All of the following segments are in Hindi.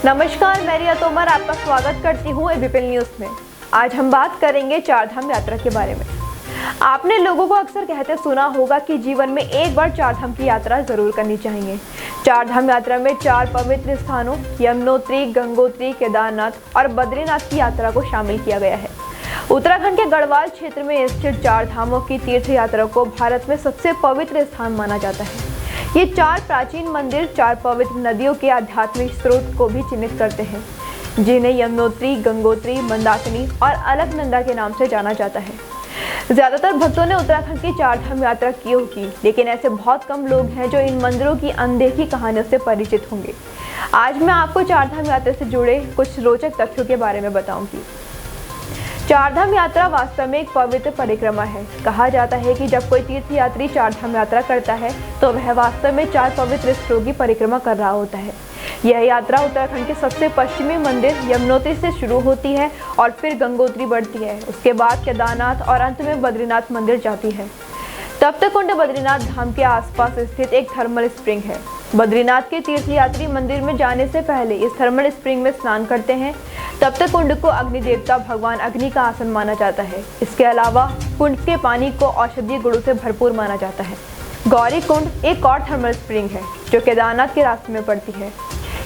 नमस्कार, मैं रिया तोमर आपका स्वागत करती हूँ एबीपी न्यूज़ में। आज हम बात करेंगे चारधाम यात्रा के बारे में। आपने लोगों को अक्सर कहते सुना होगा कि जीवन में एक बार चारधाम की यात्रा जरूर करनी चाहिए। चारधाम यात्रा में 4 पवित्र स्थानों यमुनोत्री, गंगोत्री, केदारनाथ और बद्रीनाथ की यात्रा को शामिल किया गया है। उत्तराखंड के गढ़वाल क्षेत्र में स्थित चार धामों की तीर्थ यात्रा को भारत में सबसे पवित्र स्थान माना जाता है। ये 4 प्राचीन मंदिर 4 पवित्र नदियों के आध्यात्मिक स्रोत को भी चिन्हित करते हैं, जिन्हें यमुनोत्री, गंगोत्री, मंदाकिनी और अलकनंदा के नाम से जाना जाता है। ज्यादातर भक्तों ने उत्तराखंड की चारधाम यात्रा की होगी, लेकिन ऐसे बहुत कम लोग हैं जो इन मंदिरों की अनदेखी कहानियों से परिचित होंगे। आज मैं आपको चारधाम यात्रा से जुड़े कुछ रोचक तथ्यों के बारे में बताऊंगी। चारधाम यात्रा वास्तव में एक पवित्र परिक्रमा है। कहा जाता है कि जब कोई तीर्थयात्री चारधाम यात्रा करता है तो वह वास्तव में 4 पवित्र स्थलों की परिक्रमा कर रहा होता है। यह यात्रा उत्तराखंड के सबसे पश्चिमी मंदिर यमुनोत्री से शुरू होती है और फिर गंगोत्री बढ़ती है। उसके बाद केदारनाथ और अंत में बद्रीनाथ मंदिर जाती है। तप्तकुंड बद्रीनाथ धाम के आसपास स्थित एक थर्मल स्प्रिंग है। बद्रीनाथ के तीर्थयात्री मंदिर में जाने से पहले इस थर्मल स्प्रिंग में स्नान करते हैं। तप्तकुंड को अग्नि देवता भगवान अग्नि का आसन माना जाता है। इसके अलावा कुंड के पानी को औषधीय गुणों से भरपूर माना जाता है। गौरी कुंड एक और थर्मल स्प्रिंग है जो केदारनाथ के रास्ते में पड़ती है।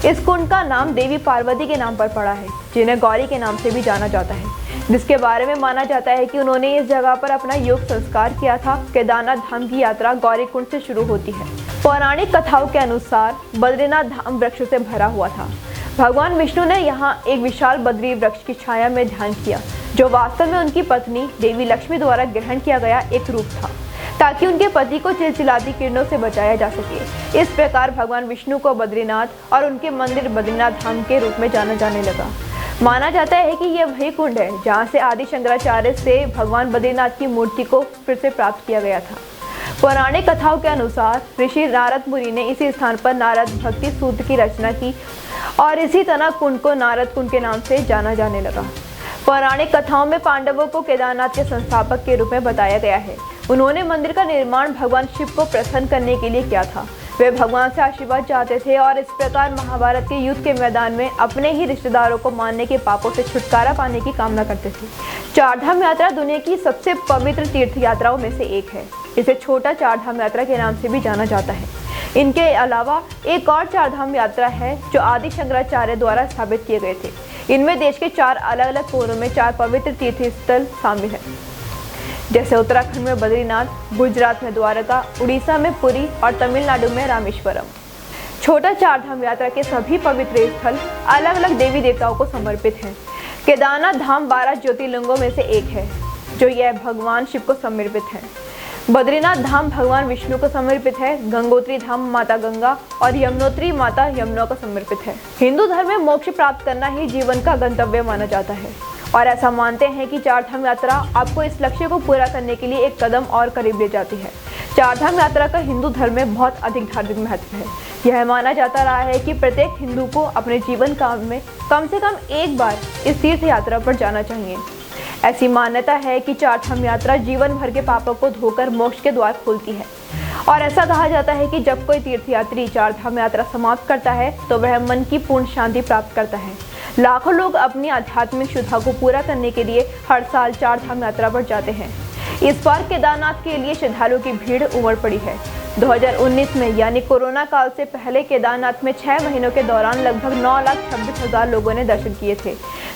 इस कुंड का नाम देवी पार्वती के नाम पर पड़ा है, जिन्हें गौरी के नाम से भी जाना जाता है, जिसके बारे में माना जाता है कि उन्होंने इस जगह पर अपना योग संस्कार किया था। केदारनाथ धाम की यात्रा गौरी कुंड से शुरू होती है। पौराणिक कथाओं के अनुसार बद्रीनाथ धाम वृक्षों से भरा हुआ था। भगवान विष्णु ने यहाँ एक विशाल बद्री वृक्ष की छाया में ध्यान किया, जो वास्तव में उनकी पत्नी देवी लक्ष्मी द्वारा ग्रहण किया गया एक रूप था, ताकि उनके पति को चिलचिलाती किरणों से बचाया जा सके। इस प्रकार भगवान विष्णु को बद्रीनाथ और उनके मंदिर बद्रीनाथ धाम के रूप में जाना जाने लगा। माना जाता है कि यह वही कुंड है जहाँ से आदि शंकराचार्य से भगवान बद्रीनाथ की मूर्ति को फिर से प्राप्त किया गया था। पौराणिक कथाओं के अनुसार ऋषि नारद मुनि ने इसी स्थान पर नारद भक्ति सूत्र की रचना की और इसी तरह कुंड को नारद कुंड के नाम से जाना जाने लगा। पौराणिक कथाओं में पांडवों को केदारनाथ के संस्थापक के रूप में बताया गया है। उन्होंने मंदिर का निर्माण भगवान शिव को प्रसन्न करने के लिए किया था। वे भगवान से आशीर्वाद चाहते थे और इस प्रकार महाभारत के युद्ध के मैदान में अपने ही रिश्तेदारों को मारने के पापों से छुटकारा पाने की कामना करते थे। चारधाम यात्रा दुनिया की सबसे पवित्र तीर्थ यात्राओं में से एक है। इसे छोटा चारधाम यात्रा के नाम से भी जाना जाता है। इनके अलावा एक और चारधाम यात्रा है जो आदि शंकराचार्य द्वारा स्थापित किए गए थे। इनमें देश के 4 अलग अलग कोनों में 4 पवित्र तीर्थ स्थल शामिल हैं, जैसे उत्तराखंड में बद्रीनाथ, गुजरात में द्वारका, उड़ीसा में पुरी और तमिलनाडु में रामेश्वरम। छोटा चारधाम यात्रा के सभी पवित्र स्थल अलग अलग देवी देवताओं को समर्पित हैं। केदारनाथ धाम 12 ज्योतिर्लिंगों में से एक है, जो यह भगवान शिव को समर्पित है। बद्रीनाथ धाम भगवान विष्णु को समर्पित है। गंगोत्री धाम माता गंगा और यमुनोत्री माता यमुना को समर्पित है। हिंदू धर्म में मोक्ष प्राप्त करना ही जीवन का गंतव्य माना जाता है और ऐसा मानते हैं कि चारधाम यात्रा आपको इस लक्ष्य को पूरा करने के लिए एक कदम और करीब ले जाती है। चारधाम यात्रा का हिंदू धर्म में बहुत अधिक धार्मिक महत्व है। यह माना जाता रहा है कि प्रत्येक हिंदू को अपने जीवन काल में कम से कम एक बार इस तीर्थ यात्रा पर जाना चाहिए। ऐसी मान्यता है कि चारधाम यात्रा जीवन भर के पापों को धोकर मोक्ष के द्वार खोलती है और ऐसा कहा जाता है कि जब कोई तीर्थयात्री चारधाम यात्रा समाप्त करता है तो वह मन की पूर्ण शांति प्राप्त करता है। लाखों लोग अपनी आध्यात्मिक शुद्धा को पूरा करने के लिए हर साल चारधाम यात्रा पर जाते हैं। इस बार केदारनाथ के लिए श्रद्धालुओं की भीड़ उमड़ पड़ी है। 2019 में यानी कोरोना काल से पहले केदारनाथ में 6 महीनों के दौरान लगभग 9,26,000 लोगों ने दर्शन किए थे।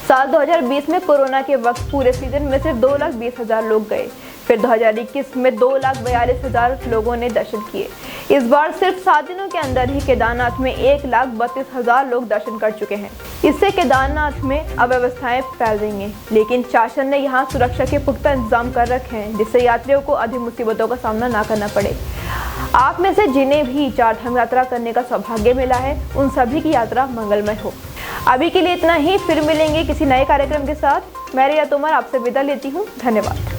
साल 2020 में कोरोना के वक्त पूरे सीजन में सिर्फ 2,20,000 लोग गए। फिर 2021 में 2,42,000 लोगों ने दर्शन किए। इस बार सिर्फ 7 दिनों के अंदर ही केदारनाथ में 1,32,000 लोग दर्शन कर चुके हैं। इससे केदारनाथ में अव्यवस्थाएं फैल रही हैं, लेकिन शासन ने यहाँ सुरक्षा के पुख्ता इंतजाम कर रखे हैं, जिससे यात्रियों को अधिक मुसीबतों का सामना ना करना पड़े। आप में से जिन्हें भी चारधाम यात्रा करने का सौभाग्य मिला है, उन सभी की यात्रा मंगलमय हो। अभी के लिए इतना ही, फिर मिलेंगे किसी नए कार्यक्रम के साथ। मैं रिया तोमर आपसे विदा लेती हूँ। धन्यवाद।